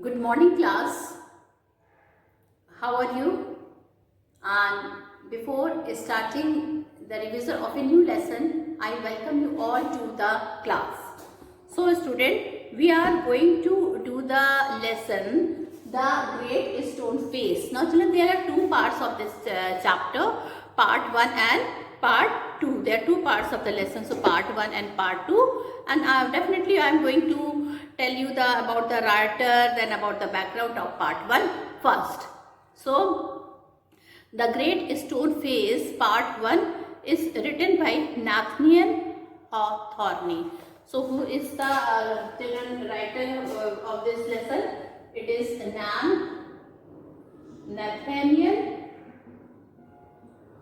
Good morning, class. How are you? And before starting the revision of a new lesson, I welcome you all to the class. So, student, we are going to do the lesson, the Great Stone Face. Now, children, there are two parts of this chapter, part 1 and part 2. There are two parts of the lesson, so part 1 and part 2. And definitely I am going to tell you about the writer, then about the background of part 1 first. So, the Great Stone Face part 1 is written by Nathaniel Hawthorne. So, who is the writer of this lesson? It is Nathaniel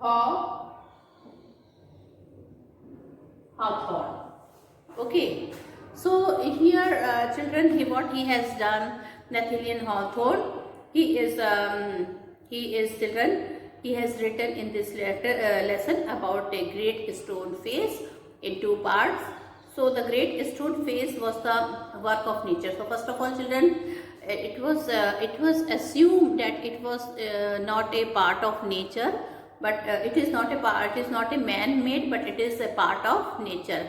Hawthorne. Okay. So here, children, what he has done, Nathaniel Hawthorne, he has written in this lesson about a great stone face in two parts. So the great stone face was the work of nature. So first of all, children, it was assumed that it was not a part of nature, but it is not a man-made, but it is a part of nature.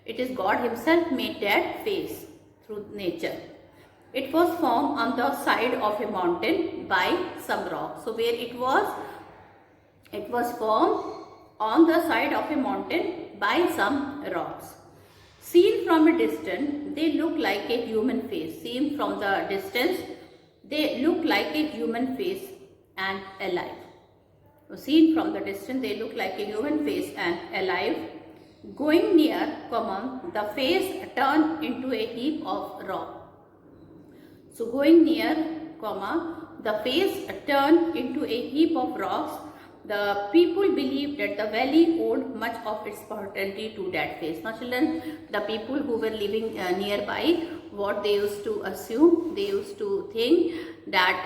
It is God himself made that face through nature. It was formed on the side of a mountain by some rock. So where it was formed on the side of a mountain by some rocks. Seen from a distance, they look like a human face. Seen from the distance, they look like a human face and alive. So seen from the distance, they look like a human face and alive. Going near, the face turned into a heap of rock. So going near, the face turned into a heap of rocks. The people believed that the valley owed much of its paternity to that face. Now children, the people who were living nearby, what they used to assume, they used to think that,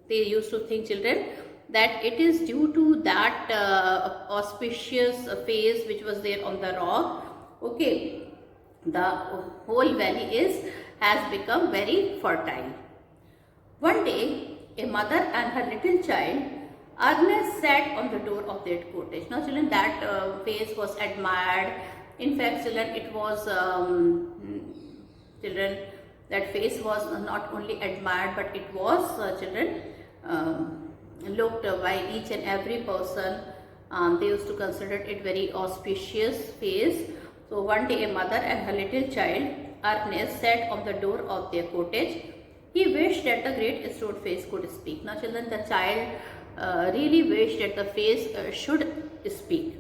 children, that it is due to that auspicious face which was there on the rock. Okay, the whole valley has become very fertile. One day, a mother and her little child Ernest sat on the door of their cottage. Now children, that face was admired. In fact, children, it was that face was not only admired, but it was looked by each and every person. They used to consider it very auspicious face. So one day a mother and her little child Ernest sat on the door of their cottage. He wished that the great stone face could speak. Now children, the child really wished that the face should speak,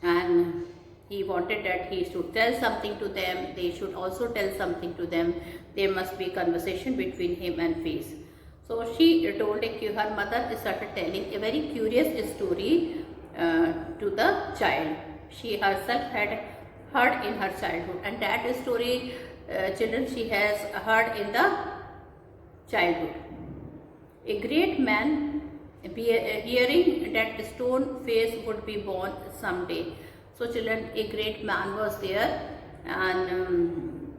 and he wanted that he should tell something to them. They should also tell something to them. There must be conversation between him and face. So she told her mother started telling a very curious story to the child. She herself had heard in her childhood, and that story, children, she has heard in the childhood. A great man, hearing that stone face would be born someday. So children, a great man was there, and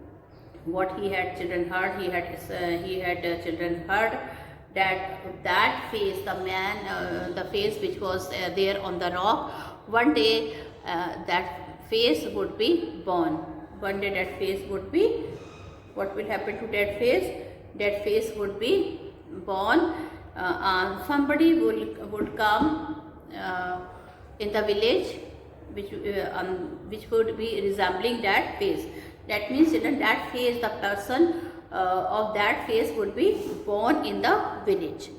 what he had children heard, he had children heard that face, the face which was there on the rock, one day that face would be born. One day that face would be, what will happen to that face? That face would be born. Somebody would come in the village which would be resembling that face. That means children, that face, the person of that face would be born in the village.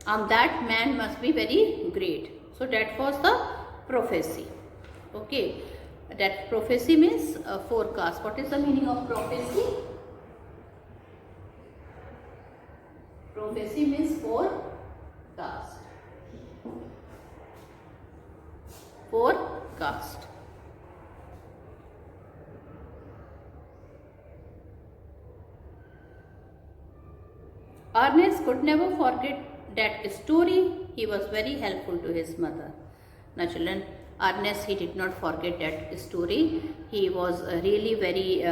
And that man must be very great. So that was the prophecy. Okay. That prophecy means forecast. What is the meaning of prophecy? Prophecy means forecast. Forecast. Ernest could never forget that story. He was very helpful to his mother. Now children, Ernest, he did not forget that story. He was really very,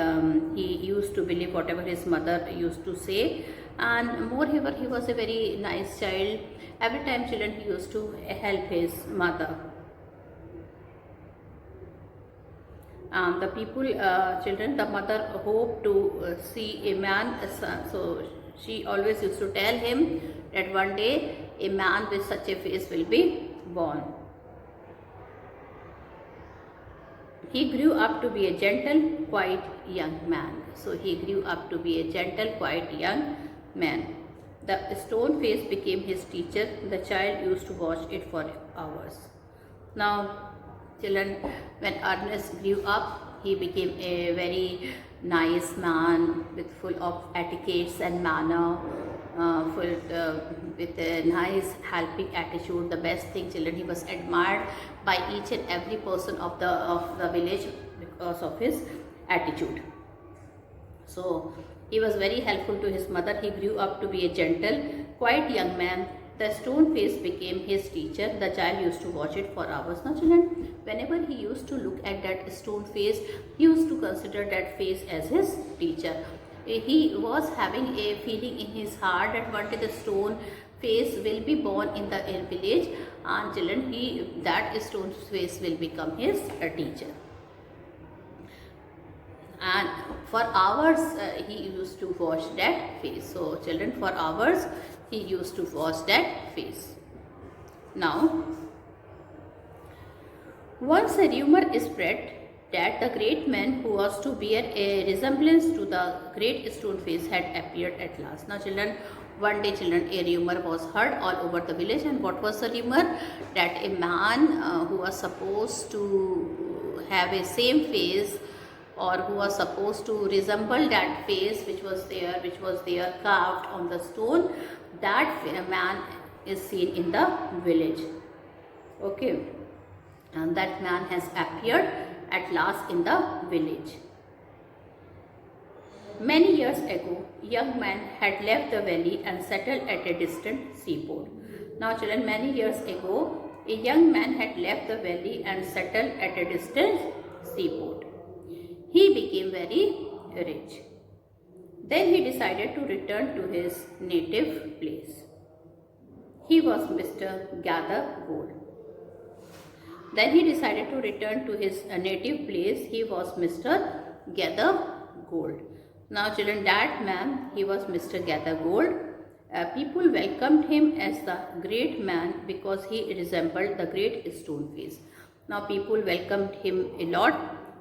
he used to believe whatever his mother used to say, and moreover he was a very nice child. Every time children, he used to help his mother. The people, children, the mother hoped to see a man, a son. So she always used to tell him that one day a man with such a face will be born. He grew up to be a gentle, quiet young man. So he grew up to be a gentle, quiet young man. The stone face became his teacher. The child used to watch it for hours. Now, children, when Ernest grew up, he became a very nice man with full of etiquettes and manner, with a nice helping attitude. The best thing, children, he was admired by each and every person of the village because of his attitude. So he was very helpful to his mother. He grew up to be a gentle, quiet young man. The stone face became his teacher. The child used to watch it for hours. Now children, whenever he used to look at that stone face, he used to consider that face as his teacher. He was having a feeling in his heart that one day the stone face will be born in the village, and children, that stone face will become his teacher. And for hours he used to watch that face. So children, for hours he used to watch that face. Now, once a rumor is spread that the great man who was to bear a resemblance to the great stone face had appeared at last. Now children, one day, children, a rumor was heard all over the village. And what was the rumor? That a man who was supposed to have a same face, or who was supposed to resemble that face which was there carved on the stone, that man is seen in the village. Okay, and that man has appeared at last in the village. Many years ago, a young man had left the valley and settled at a distant seaport. Now children, many years ago, a young man had left the valley and settled at a distant seaport. He became very rich. Then he decided to return to his native place. He was Mr. Gather Gold. Then he decided to return to his native place. He was Mr. Gather Gold. Now children, that man, he was Mr. Gather Gold. People welcomed him as the great man because he resembled the great stone face. Now people welcomed him a lot.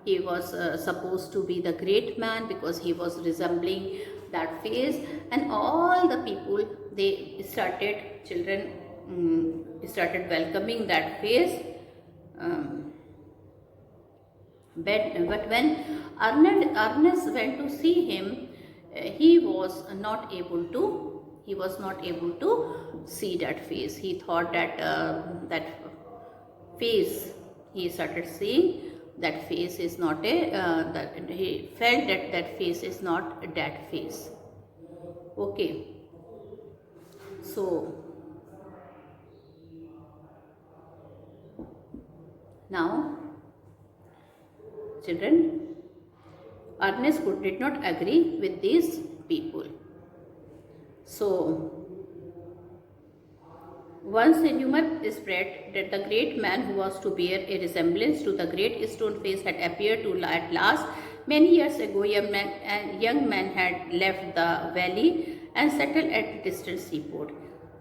He was supposed to be the great man because he was resembling that face, and all the people, they started, children, started welcoming that face. But when Ernest went to see him, he was not able to see that face. He thought that that face, he started seeing that face is not he felt that that face is not that face. Okay, so now children, Ernest did not agree with these people. So once a rumor spread that the great man who was to bear a resemblance to the great stone face had appeared at last. Many years ago, a young man had left the valley and settled at a distant seaport.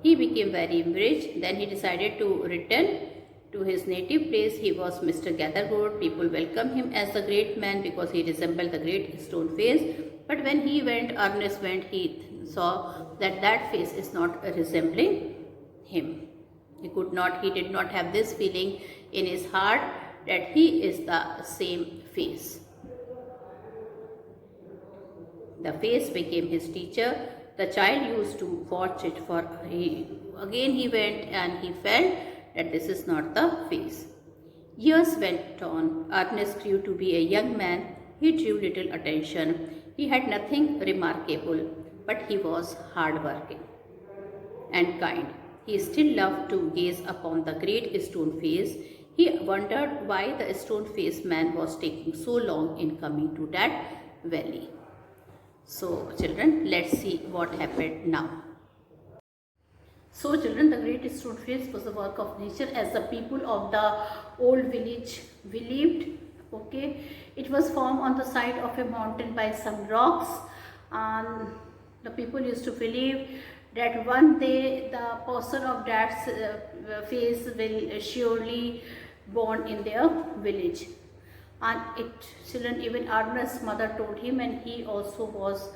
He became very rich. Then he decided to return to his native place. He was Mr. Gathergold. People welcomed him as the great man because he resembled the great stone face. But when Ernest went, he saw that that face is not resembling him. He did not have this feeling in his heart that he is the same face. The face became his teacher. The child used to watch it for again he went and he felt that this is not the face. Years went on. Ernest grew to be a young man. He drew little attention. He had nothing remarkable, but he was hardworking and kind. He still loved to gaze upon the great stone face. He wondered why the stone-faced man was taking so long in coming to that valley. So children, let's see what happened now. So children, the great stone face was a work of nature as the people of the old village believed. Okay, it was formed on the side of a mountain by some rocks, and the people used to believe that one day the person of that face will surely born in their village. And children, even Arna's mother told him, and he also was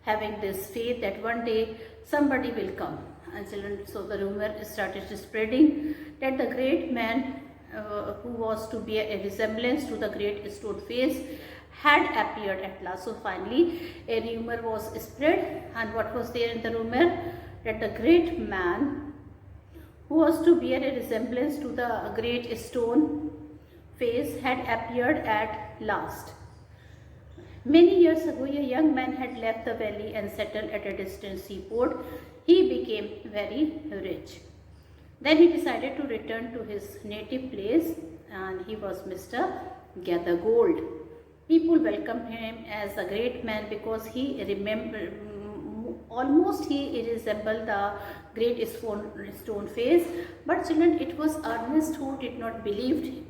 having this faith that one day somebody will come. And children, so the rumor started spreading that the great man who was to be a resemblance to the great stone face had appeared at last. So finally a rumor was spread, and what was there in the rumor? That the great man who was to bear a resemblance to the great stone face had appeared at last. Many years ago, a young man had left the valley and settled at a distant seaport. He became very rich. Then he decided to return to his native place, and he was Mr. Gather Gold. People welcomed him as a great man because he almost resembled the great stone face. But children, it was Ernest who did not believe,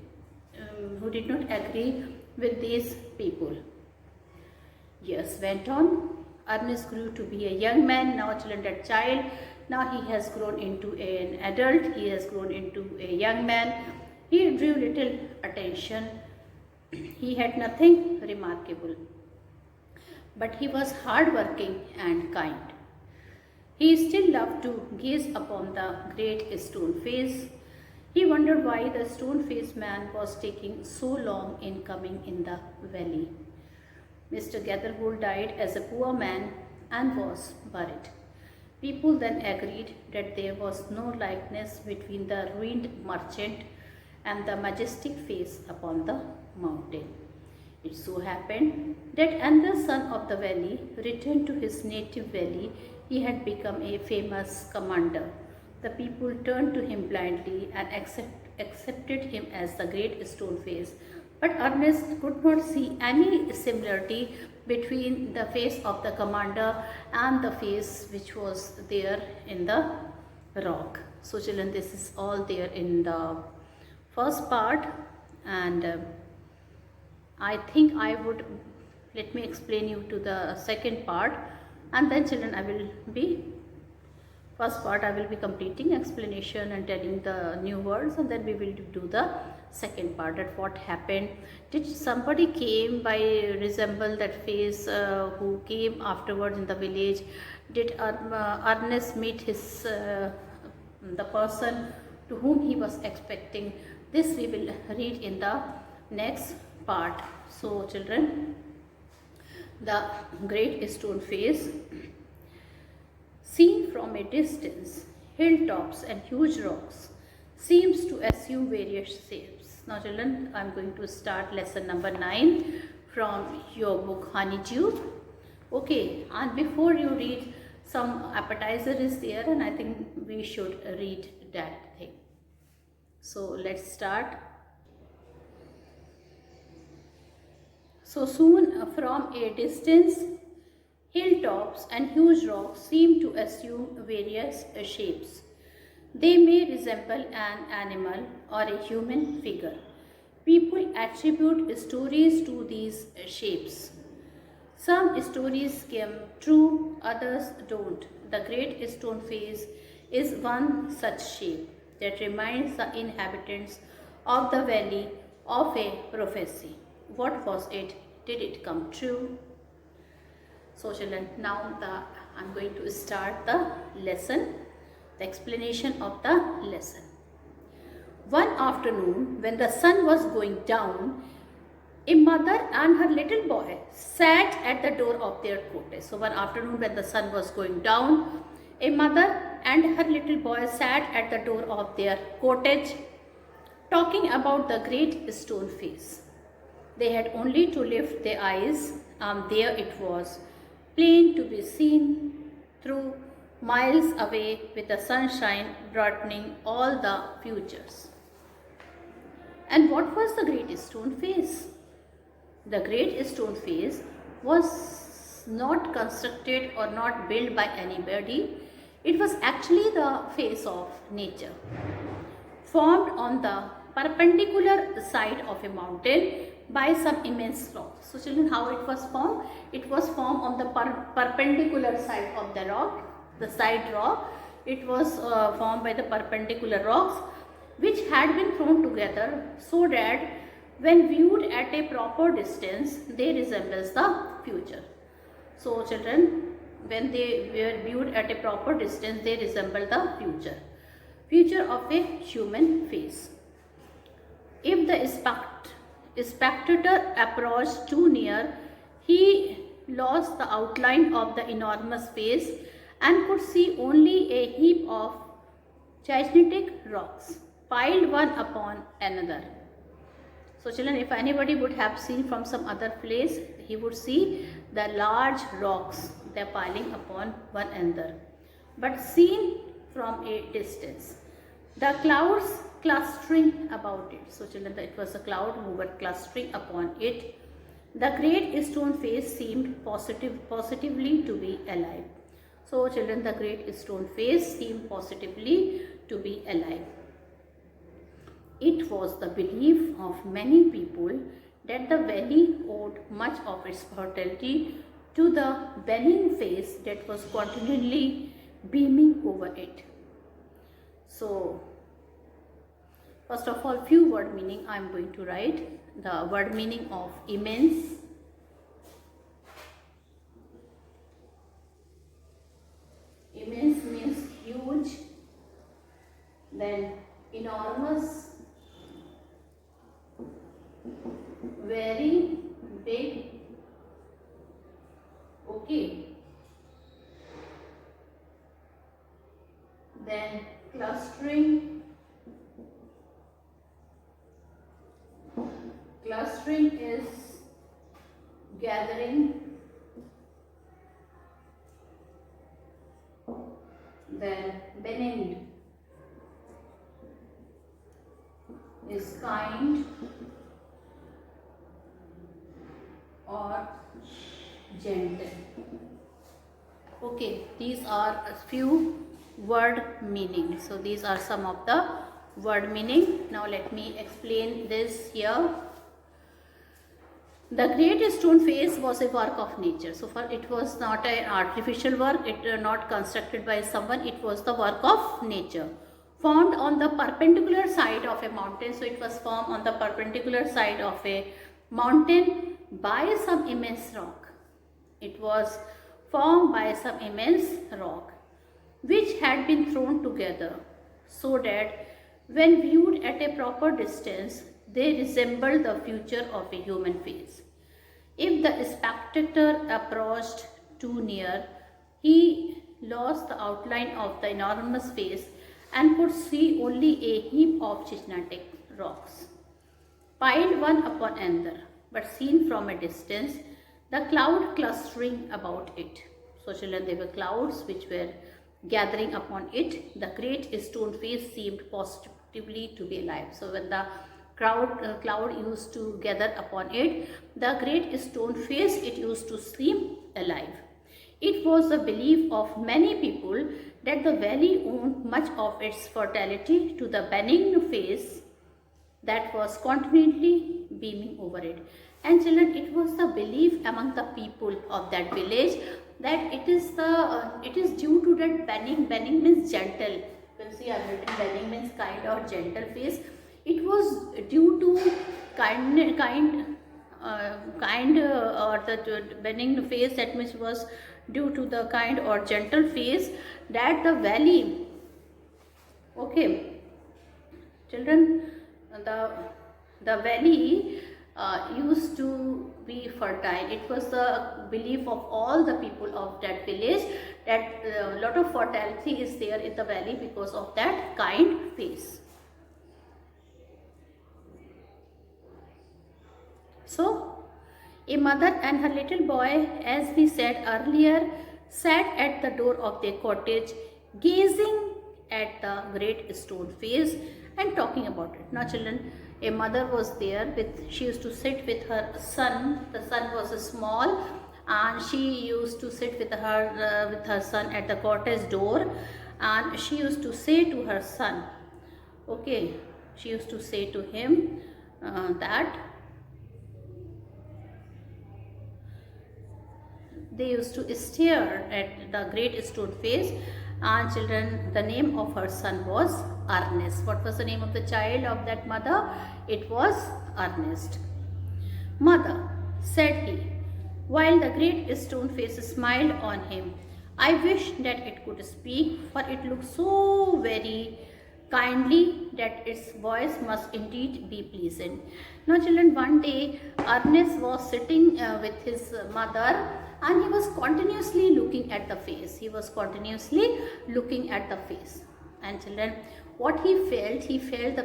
who did not agree with these people. Years went on. Ernest grew to be a young man. Now children, that child, now he has grown into an adult. He has grown into a young man. He drew little attention. He had nothing remarkable, but he was hardworking and kind. He still loved to gaze upon the great stone face. He wondered why the stone-faced man was taking so long in coming in the valley. Mr. Gathergold died as a poor man and was buried. People then agreed that there was no likeness between the ruined merchant and the majestic face upon the mountain. It so happened that another son of the valley returned to his native valley. He had become a famous commander. The people turned to him blindly and accepted him as the great stone face. But Ernest could not see any similarity between the face of the commander and the face which was there in the rock. So children, this is all there in the first part, and I think let me explain you to the second part, and then children first part I will be completing explanation and telling the new words, and then we will do the second part, that what happened. Did somebody came by resemble that face who came afterwards in the village? Did Ernest meet his the person to whom he was expecting? This we will read in the next part. So children, the great stone face. Seen from a distance, hilltops and huge rocks seems to assume various shapes. Now children, I am going to start lesson number 9 from your book Honeydew. Okay, and before you read, some appetizer is there, and I think we should read that thing. So let's start. So soon from a distance, hilltops and huge rocks seem to assume various shapes. They may resemble an animal or a human figure. People attribute stories to these shapes. Some stories come true, others don't. The great stone face is one such shape that reminds the inhabitants of the valley of a prophecy. What was it? Did it come true? So children, now I am going to start the lesson, the explanation of the lesson. One afternoon, when the sun was going down, a mother and her little boy sat at the door of their cottage. So one afternoon when the sun was going down, a mother and her little boy sat at the door of their cottage talking about the great stone face. They had only to lift their eyes, and there it was, plain to be seen through miles away, with the sunshine brightening all the futures. And what was the great stone face? The great stone face was not constructed or not built by anybody. It was actually the face of nature, formed on the perpendicular side of a mountain by some immense rock. So children, how it was formed? It was formed on the perpendicular side of the rock, the side rock. It was formed by the perpendicular rocks which had been thrown together so that when viewed at a proper distance, they resembles the future. So children, when they were viewed at a proper distance, they resemble the future of a human face. If the spectator approached too near, he lost the outline of the enormous face and could see only a heap of gigantic rocks piled one upon another. So children, if anybody would have seen from some other place, he would see the large rocks, they are piling upon one another. But seen from a distance, the clouds clustering about it. So children, it was a cloud who were clustering upon it. The great stone face seemed positively to be alive. So children, the great stone face seemed positively to be alive. It was the belief of many people that the valley owed much of its fertility to the benign face that was continually beaming over it. So, first of all, few word meaning I am going to write. The word meaning of immense, immense means huge, then enormous, very big, okay, then clustering is gathering, then benign is kind or gentle. Okay, these are a few word meaning. So these are some of the word meaning. Now let me explain this here. The great stone face was a work of nature. So far it was not an artificial work, it not constructed by someone, it was the work of nature. Formed on the perpendicular side of a mountain. So it was formed on the perpendicular side of a mountain by some immense rock. It was formed by some immense rock which had been thrown together so that when viewed at a proper distance, they resembled the future of a human face. If the spectator approached too near, he lost the outline of the enormous face and could see only a heap of gigantic rocks, piled one upon another, but seen from a distance, the cloud clustering about it. So children, there were clouds which were gathering upon it. The great stone face seemed positively to be alive. So when the cloud used to gather upon it, the great stone face, it used to seem alive. It was the belief of many people that the valley owed much of its fertility to the benign face that was continually beaming over it. And children, it was the belief among the people of that village that it is due to that benign means gentle. You can see I have written benign means kind or gentle face. It was due to kind or the benign face, that means was due to the kind or gentle face that the valley, okay children, the valley used to be fertile. It was the belief of all the people of that village that a lot of fertility is there in the valley because of that kind face. So, a mother and her little boy, as we said earlier, sat at the door of their cottage, gazing at the great stone face and talking about it. Now children, A mother was there she used to sit with her son. The son was small, and she used to sit with her son at the cottage door, and she used to say to her son, okay, she used to say to him that they used to stare at the great stone face. And children, the name of her son was Ernest. What was the name of the child of that mother? It was Ernest. Mother, said he, while the great stone face smiled on him, I wish that it could speak, for it looked so very kindly that its voice must indeed be pleasant. Now children, one day Ernest was sitting with his mother, and he was continuously looking at the face. He was continuously looking at the face. And children, what he felt the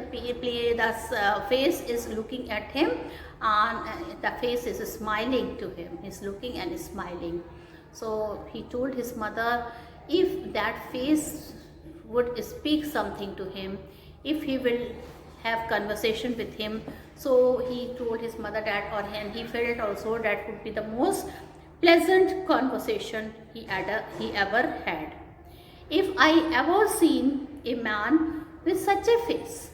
face is looking at him, and the face is smiling to him. He's looking and smiling. So he told his mother, if that face would speak something to him, if he will have conversation with him. So he told his mother that, and he felt also that would be the most pleasant conversation he ever had. If I ever seen a man with such a face,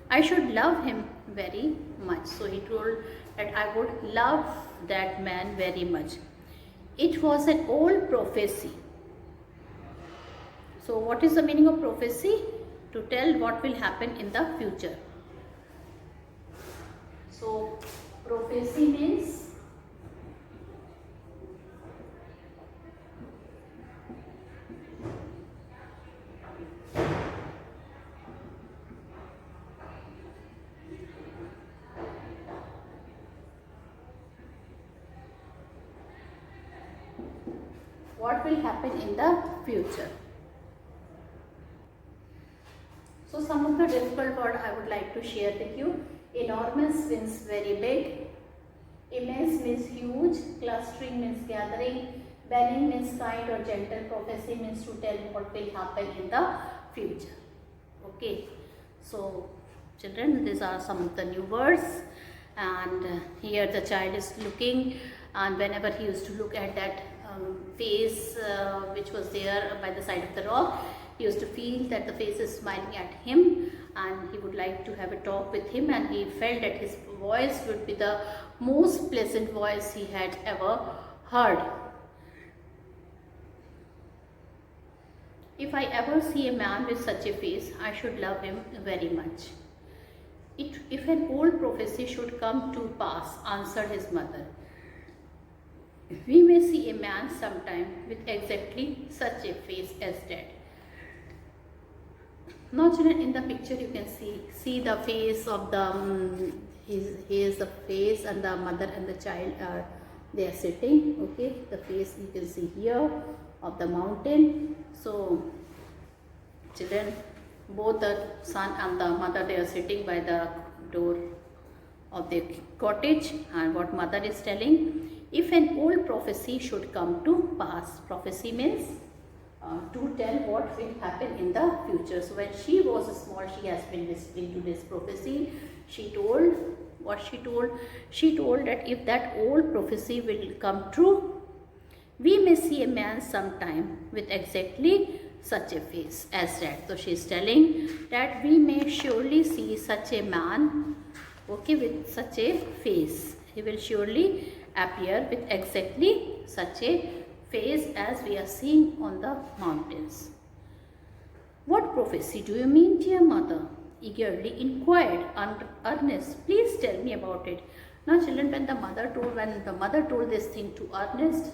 I should love him very much. So he told that I would love that man very much. It was an old prophecy. So what is the meaning of prophecy? To tell what will happen in the future. So prophecy means what will happen in the future. So some of the difficult words I would like to share with you. Enormous means very big. Immense means huge. Clustering means gathering. Benign means kind or gentle. Prophecy means to tell what will happen in the future. Okay. So children, these are some of the new words. And here the child is looking, and whenever he used to look at that face which was there by the side of the rock, he used to feel that the face is smiling at him, and he would like to have a talk with him, and he felt that his voice would be the most pleasant voice he had ever heard. If I ever see a man with such a face, I should love him very much. If an old prophecy should come to pass, answered his mother, we may see a man sometime with exactly such a face as that. Now children, in the picture you can see the face of the here's the face, and the mother and the child they are sitting. Okay, the face you can see here of the mountain. So children, both the son and the mother, they are sitting by the door of the cottage, and what mother is telling, if an old prophecy should come to pass. Prophecy means to tell what will happen in the future. So when she was small, she has been listening to this prophecy. She told what she told. She told that if that old prophecy will come true, we may see a man sometime with exactly such a face as that. So she is telling that we may surely see such a man, okay, with such a face. He will surely appear with exactly such a face as we are seeing on the mountains. What prophecy do you mean, dear mother? Eagerly inquired Ernest. Please tell me about it. Now children, when the mother told this thing to Ernest,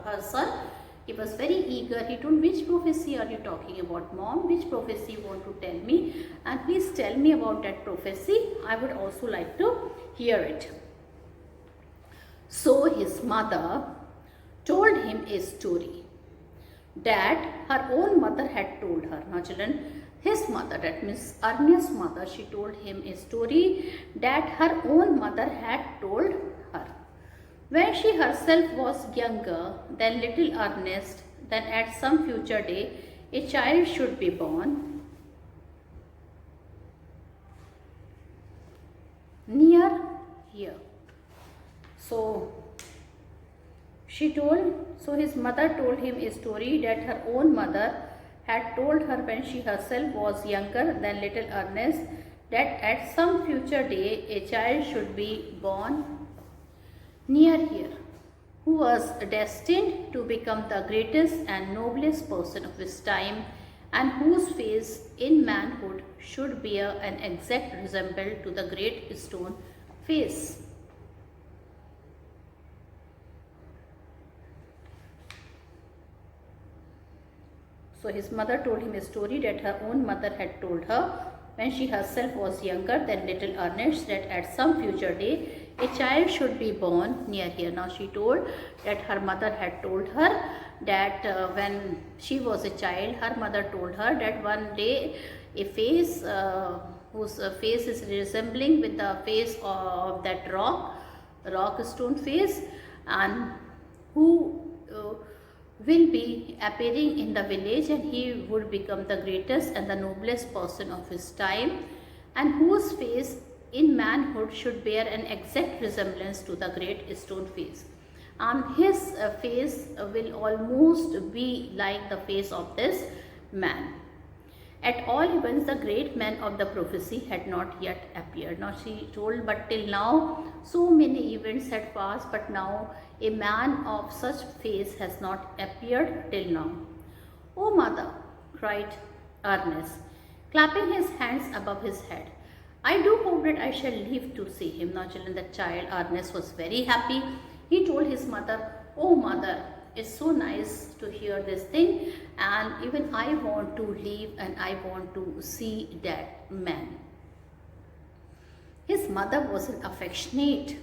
her son, he was very eager. He told, which prophecy are you talking about, mom? Which prophecy you want to tell me? And please tell me about that prophecy. I would also like to hear it. So his mother told him a story that her own mother had told her. Now children, his mother, that means Ernest's mother, she told him a story that her own mother had told her. When she herself was younger than little Ernest, then at some future day a child should be born, So his mother told him a story that her own mother had told her when she herself was younger than little Ernest, that at some future day a child should be born near here, who was destined to become the greatest and noblest person of his time, and whose face in manhood should bear an exact resemblance to the great stone face. So his mother told him a story that her own mother had told her when she herself was younger than little Ernest, that at some future day a child should be born near here. Now she told that her mother had told her that when she was a child, her mother told her that one day a face whose face is resembling with the face of that rock stone face, and who will be appearing in the village, and he would become the greatest and the noblest person of his time, and whose face in manhood should bear an exact resemblance to the great stone face. His face will almost be like the face of this man. At all events, the great man of the prophecy had not yet appeared. Now she told, but till now so many events had passed, but now a man of such face has not appeared till now. Oh mother, cried Ernest, clapping his hands above his head, I do hope that I shall live to see him. Now children, the child Ernest was very happy. He told his mother, oh mother, it's so nice to hear this thing, and even I want to live and I want to see that man. His mother was an affectionate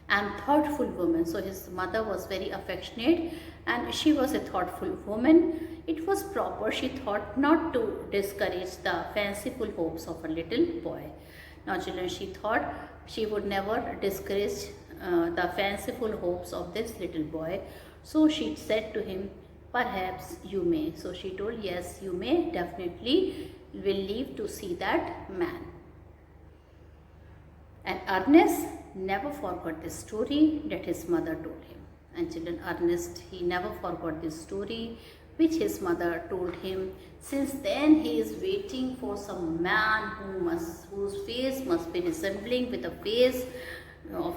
and thoughtful woman. So his mother was very affectionate and she was a thoughtful woman. It was proper, she thought, not to discourage the fanciful hopes of a little boy. Now children, she thought she would never discourage the fanciful hopes of this little boy. So she said to him, perhaps you may. So she told, yes, you may, definitely will live to see that man. And Ernest never forgot the story that his mother told him. And children, Ernest, he never forgot this story which his mother told him. Since then he is waiting for some man whose face must be resembling with the face of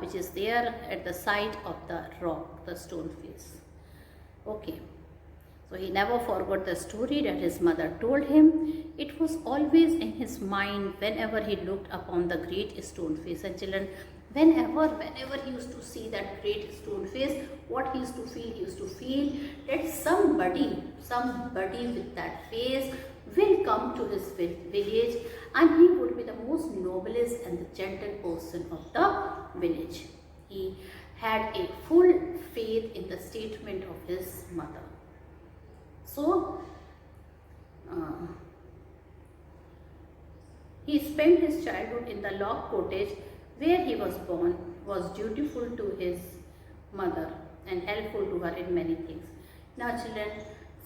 which is there at the side of the rock, the stone face. Okay. So he never forgot the story that his mother told him. It was always in his mind whenever he looked upon the great stone face. And children, whenever he used to see that great stone face, what he used to feel? He used to feel that somebody with that face will come to his village, and he would be the most noblest and the gentle person of the village. He had a full faith in the statement of his mother. So he spent his childhood in the log cottage where he was born, was dutiful to his mother and helpful to her in many things. Now children,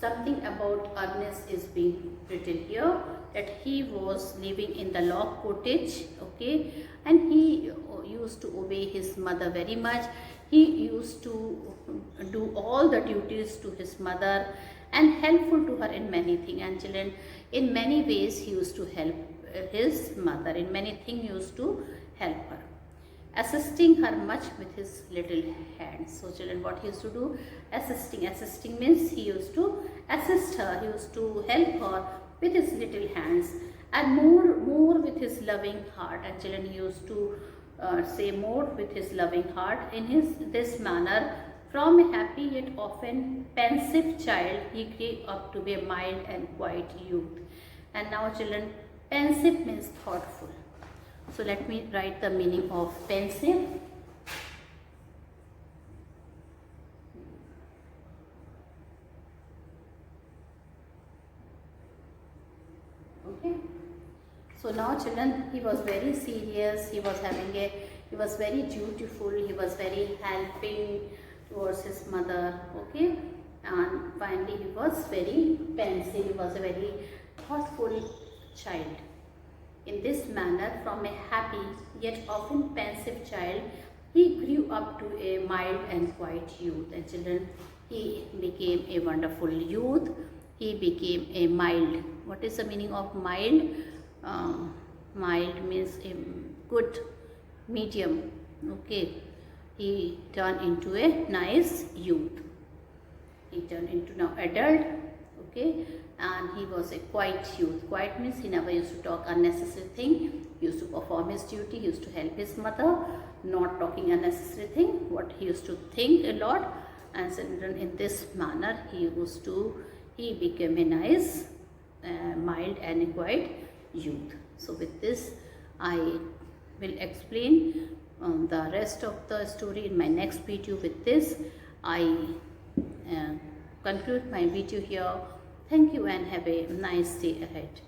something about Ernest is being written here, that he was living in the log cottage, okay, and he used to obey his mother very much. He used to do all the duties to his mother and helpful to her in many things. And children, in many ways he used to help his mother, in many things he used to help her, assisting her much with his little hands. So children, what he used to do? Assisting means he used to assist her, he used to help her with his little hands, and more with his loving heart. And children, he used to say more with his loving heart. In this manner, from a happy yet often pensive child, he grew up to be a mild and quiet youth. And now children, pensive means thoughtful. So let me write the meaning of pensive. Okay. So now children, he was very serious, he was very dutiful, he was very helping towards his mother, okay, and finally he was very pensive, he was a very thoughtful child. In this manner, from a happy yet often pensive child, He grew up to a mild and quiet youth. And children, he became a wonderful youth. He became a mild. What is the meaning of mild? Mild means a good, medium. Okay. He turned into a nice youth. He turned into now adult. Okay. And he was a quiet youth. Quiet means he never used to talk unnecessary thing. He used to perform his duty. He used to help his mother. Not talking unnecessary thing. What he used to think a lot. And in this manner he became a nice, mild and a quiet youth. So with this I will explain the rest of the story in my next video. With this I conclude my video here. Thank you and have a nice day ahead.